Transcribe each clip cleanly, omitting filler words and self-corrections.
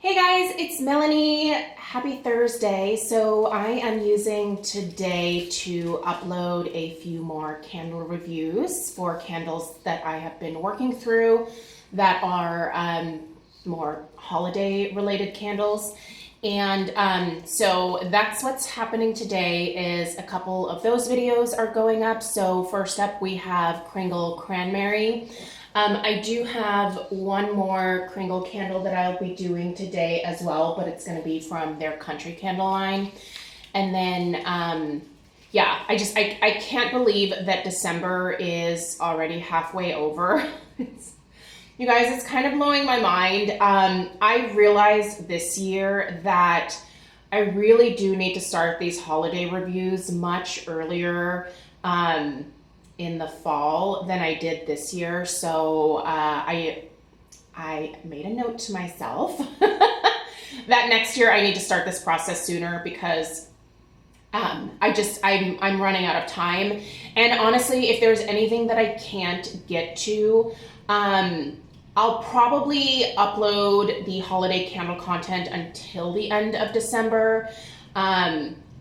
Hey guys, it's Melanie. Happy Thursday. So I am using today to upload a few more candle reviews for candles that I have been working through that are more holiday related candles. And so that's what's happening today is a couple of those videos are going up. So first up we have Kringle Cranmary. I do have one more Kringle candle that I'll be doing today as well, but it's going to be from their country candle line. And then, yeah, I can't believe that December is already halfway over. You guys, it's kind of blowing my mind. I realized this year that I really do need to start these holiday reviews much earlier in the fall than I did this year. So I made a note to myself that next year I need to start this process sooner because I'm running out of time. And honestly, if there's anything that I can't get to, I'll probably upload the holiday candle content until the end of December.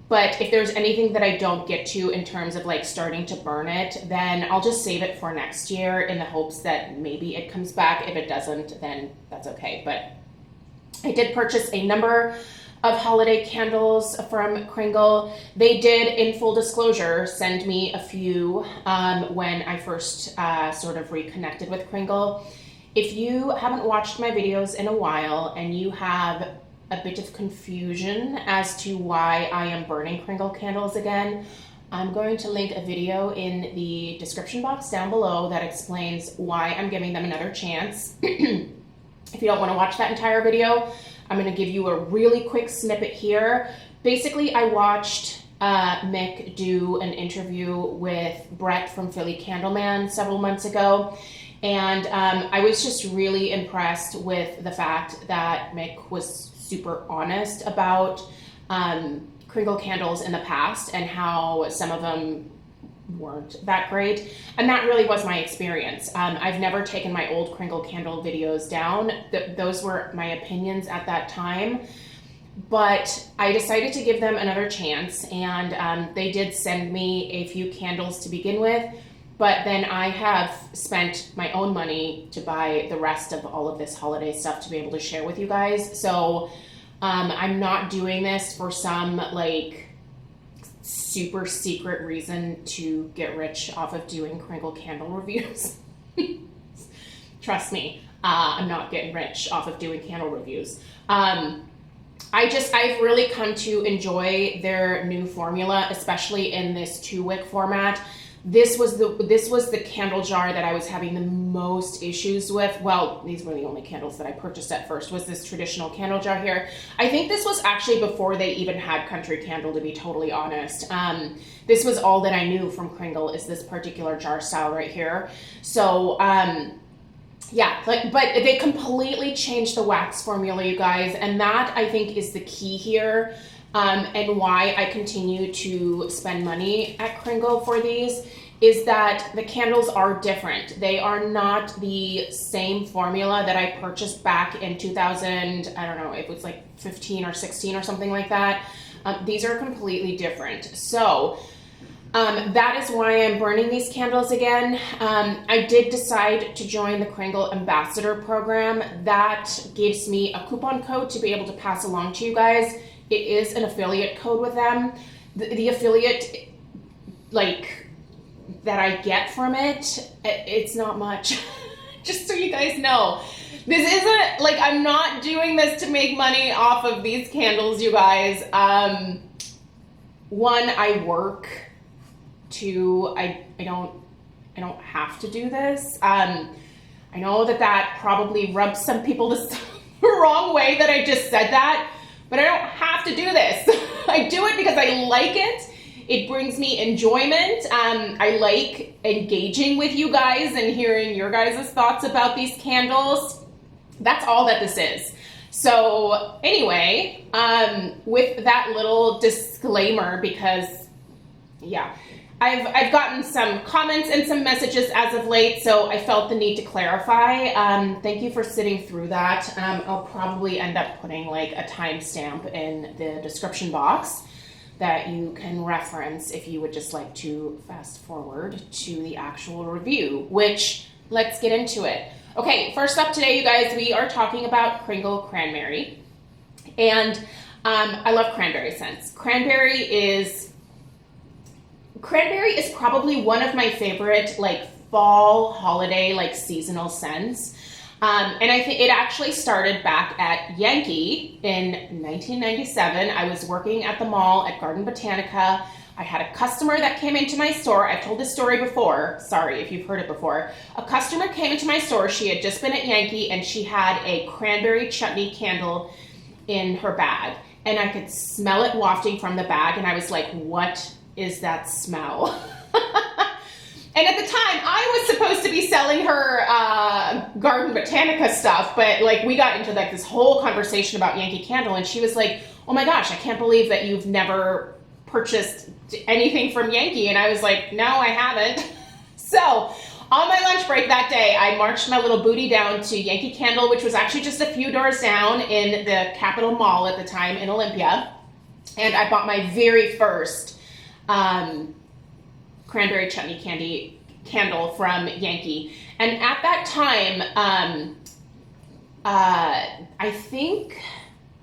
But if there's anything that I don't get to in terms of like starting to burn it, then I'll just save it for next year in the hopes that maybe it comes back. If it doesn't, then that's okay. But I did purchase a number of holiday candles from Kringle. They did, in full disclosure, send me a few when I first sort of reconnected with Kringle. If you haven't watched my videos in a while and you have a bit of confusion as to why I am burning Kringle candles again, I'm going to link a video in the description box down below that explains why I'm giving them another chance. If you don't want to watch that entire video, I'm going to give you a really quick snippet here. Basically, I watched Mick do an interview with Brett from Philly Candleman several months ago. And I was just really impressed with the fact that Mick was super honest about Kringle candles in the past and how some of them weren't that great. And that really was my experience. I've never taken my old Kringle candle videos down. Those were my opinions at that time. But I decided to give them another chance, and they did send me a few candles to begin with. But then I have spent my own money to buy the rest of all of this holiday stuff to be able to share with you guys. So I'm not doing this for some like super secret reason to get rich off of doing Kringle candle reviews. Trust me, I'm not getting rich off of doing candle reviews. I've really come to enjoy their new formula, especially in this 2-wick format. This was the candle jar that I was having the most issues with. Well, these were the only candles that I purchased at first, was this traditional candle jar here. I think this was actually before they even had country candle, to be totally honest. This was all that I knew from Kringle, is this particular jar style right here. So, yeah, but they completely changed the wax formula, you guys, and that I think is the key here. And why I continue to spend money at Kringle for these is that the candles are different. They are not the same formula that I purchased back in 2000, I don't know, it was like 15 or 16 or something like that. These are completely different. So that is why I'm burning these candles again. I did decide to join the Kringle Ambassador program. That gives me a coupon code to be able to pass along to you guys. It is an affiliate code with them. The affiliate, like, that I get from it, it's not much. Just so you guys know. This isn't, like, I'm not doing this to make money off of these candles, you guys. One, I work. Two, I don't have to do this. I know that probably rubs some people the wrong way that I just said that. But I don't have to do this. I do it because I like it. It brings me enjoyment. I like engaging with you guys and hearing your guys' thoughts about these candles. That's all that this is. So anyway, with that little disclaimer, because yeah, I've gotten some comments and some messages as of late, so I felt the need to clarify. Thank you for sitting through that. I'll probably end up putting like a timestamp in the description box that you can reference if you would just like to fast forward to the actual review, which let's get into it. Okay, first up today, you guys, we are talking about Kringle Cranberry. And I love cranberry scents. Cranberry is probably one of my favorite like fall holiday, like seasonal scents. And I think it actually started back at Yankee in 1997. I was working at the mall at Garden Botanica. I had a customer that came into my store. I've told this story before. Sorry if you've heard it before. A customer came into my store. She had just been at Yankee and she had a cranberry chutney candle in her bag. And I could smell it wafting from the bag. And I was like, what is that smell? And at the time, I was supposed to be selling her Garden Botanica stuff, but like we got into like this whole conversation about Yankee Candle, and she was like, "Oh my gosh, I can't believe that you've never purchased anything from Yankee." And I was like, "No, I haven't." So on my lunch break that day, I marched my little booty down to Yankee Candle, which was actually just a few doors down in the Capitol Mall at the time in Olympia, and I bought my very first cranberry chutney candle from Yankee. And at that time, I think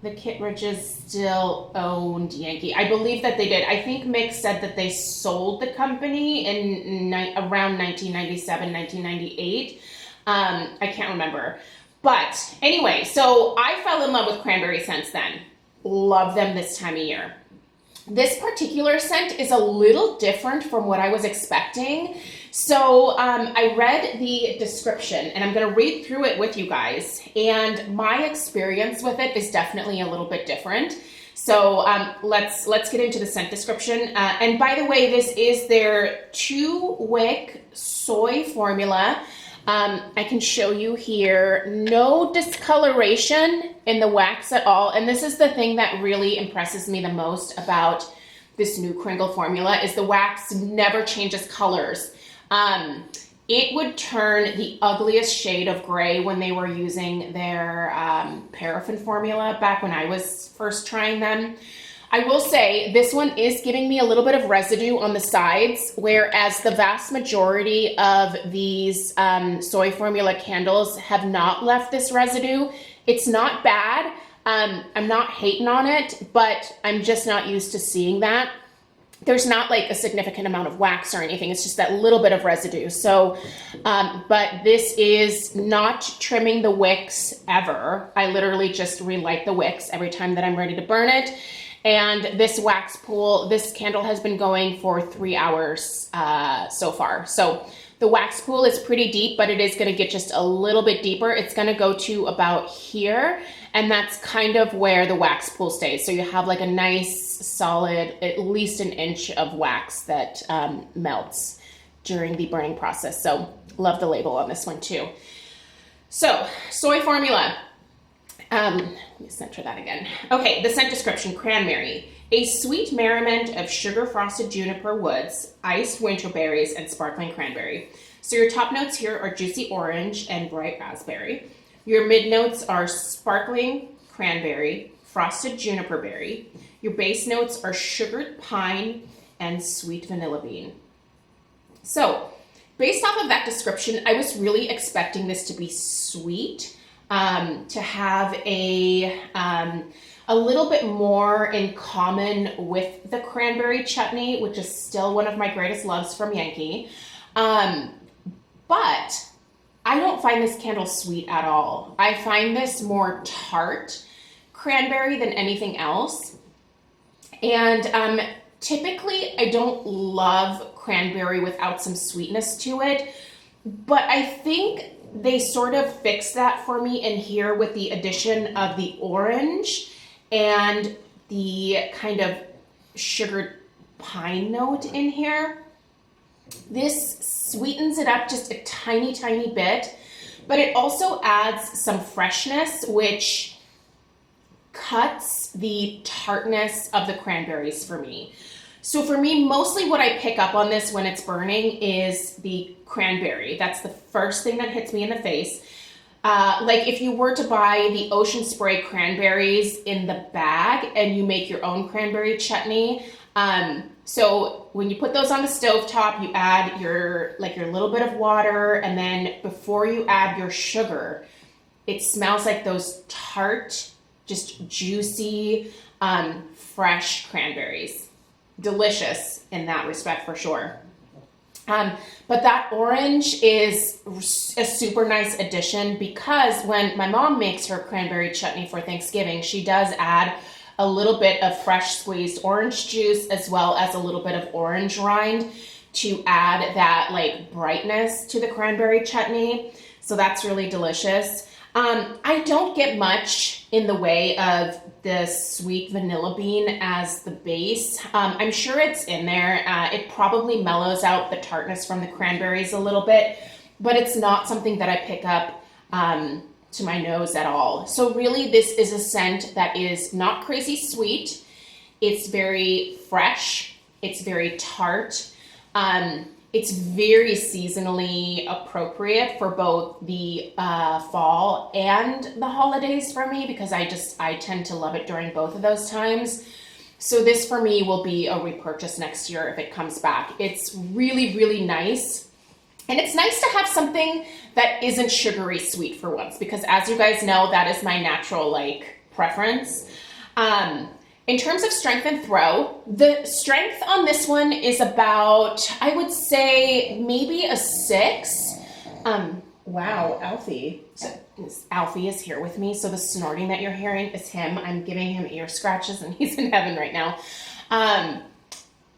the Kittredges still owned Yankee. I believe that they did. I think Mick said that they sold the company in around 1997, 1998. I can't remember. But anyway, so I fell in love with cranberry scents then. Love them this time of year. This particular scent is a little different from what I was expecting. So I read the description and I'm going to read through it with you guys. And my experience with it is definitely a little bit different. So let's get into the scent description. And by the way, this is their 2-wick soy formula. I can show you here, no discoloration in the wax at all. And this is the thing that really impresses me the most about this new Kringle formula is the wax never changes colors. It would turn the ugliest shade of gray when they were using their paraffin formula back when I was first trying them. I will say this one is giving me a little bit of residue on the sides, whereas the vast majority of these soy formula candles have not left this residue. It's not bad. I'm not hating on it, but I'm just not used to seeing that. There's not like a significant amount of wax or anything. It's just that little bit of residue. So, but this is not trimming the wicks ever. I literally just relight the wicks every time that I'm ready to burn it. And this wax pool, this candle has been going for 3 hours so far. So the wax pool is pretty deep, but it is going to get just a little bit deeper. It's going to go to about here, and that's kind of where the wax pool stays. So you have like a nice solid, at least an inch of wax that melts during the burning process. So love the label on this one too. So soy formula. Let me center that again. Okay, the scent description, cranberry. A sweet merriment of sugar-frosted juniper woods, iced winter berries, and sparkling cranberry. So your top notes here are juicy orange and bright raspberry. Your mid notes are sparkling cranberry, frosted juniper berry. Your base notes are sugared pine and sweet vanilla bean. So based off of that description, I was really expecting this to be sweet. To have a little bit more in common with the cranberry chutney, which is still one of my greatest loves from Yankee. But I don't find this candle sweet at all. I find this more tart cranberry than anything else. And typically I don't love cranberry without some sweetness to it, but I think they sort of fixed that for me in here with the addition of the orange and the kind of sugared pine note in here. This sweetens it up just a tiny, tiny bit, but it also adds some freshness, which cuts the tartness of the cranberries for me. So for me, mostly what I pick up on this when it's burning is the cranberry. That's the first thing that hits me in the face. Like if you were to buy the Ocean Spray cranberries in the bag and you make your own cranberry chutney, so when you put those on the stovetop, you add your little bit of water, and then before you add your sugar, it smells like those tart, just juicy, fresh cranberries. Delicious in that respect for sure. But that orange is a super nice addition, because when my mom makes her cranberry chutney for Thanksgiving, she does add a little bit of fresh squeezed orange juice as well as a little bit of orange rind to add that like brightness to the cranberry chutney. So that's really delicious. I don't get much in the way of the sweet vanilla bean as the base. I'm sure it's in there. It probably mellows out the tartness from the cranberries a little bit, but it's not something that I pick up to my nose at all. So really this is a scent that is not crazy sweet. It's very fresh. It's very tart. It's very seasonally appropriate for both the fall and the holidays for me, because I tend to love it during both of those times. So this for me will be a repurchase next year if it comes back. It's really, really nice. And it's nice to have something that isn't sugary sweet for once, because as you guys know, that is my natural preference. In terms of strength and throw, the strength on this one is about, I would say, maybe a 6. Wow, Alfie. Alfie is here with me, so the snorting that you're hearing is him. I'm giving him ear scratches, and he's in heaven right now.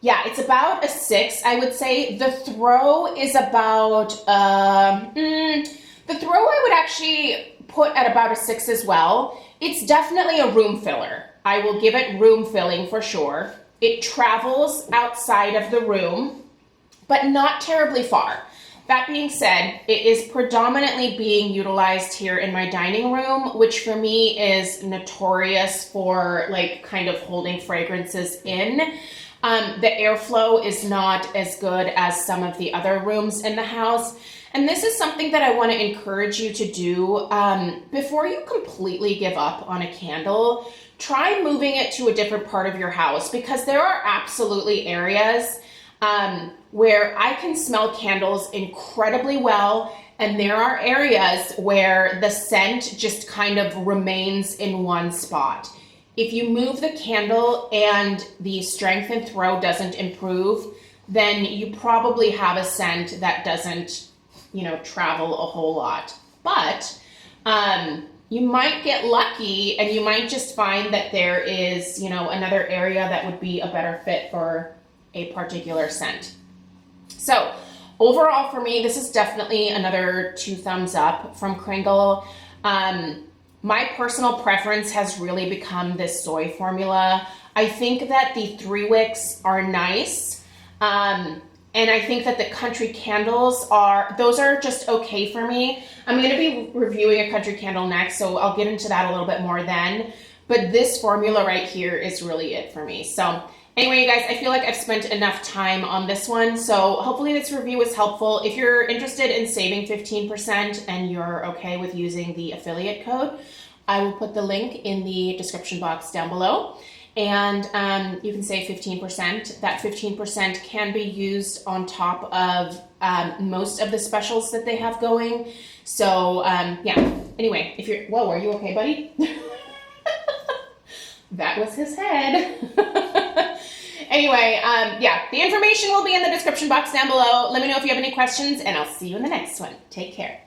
Yeah, it's about a 6, I would say. The throw is about, the throw I would actually put at about a 6 as well. It's definitely a room filler. I will give it room filling for sure. It travels outside of the room, but not terribly far. That being said, it is predominantly being utilized here in my dining room, which for me is notorious for kind of holding fragrances in. The airflow is not as good as some of the other rooms in the house. And this is something that I want to encourage you to do before you completely give up on a candle. Try moving it to a different part of your house, because there are absolutely areas where I can smell candles incredibly well, and there are areas where the scent just kind of remains in one spot. If you move the candle and the strength and throw doesn't improve, then you probably have a scent that doesn't, travel a whole lot. But you might get lucky, and you might just find that there is, another area that would be a better fit for a particular scent. So overall for me, this is definitely another 2 thumbs up from Kringle. My personal preference has really become this soy formula. I think that the 3 wicks are nice. And I think that the country candles those are just okay for me. I'm going to be reviewing a country candle next, so I'll get into that a little bit more then. But this formula right here is really it for me. So anyway, you guys, I feel like I've spent enough time on this one. So hopefully this review was helpful. If you're interested in saving 15% and you're okay with using the affiliate code, I will put the link in the description box down below. And you can save 15%. That 15% can be used on top of most of the specials that they have going. So yeah, anyway, whoa, are you okay, buddy? That was his head. Anyway, yeah, the information will be in the description box down below. Let me know if you have any questions, and I'll see you in the next one. Take care.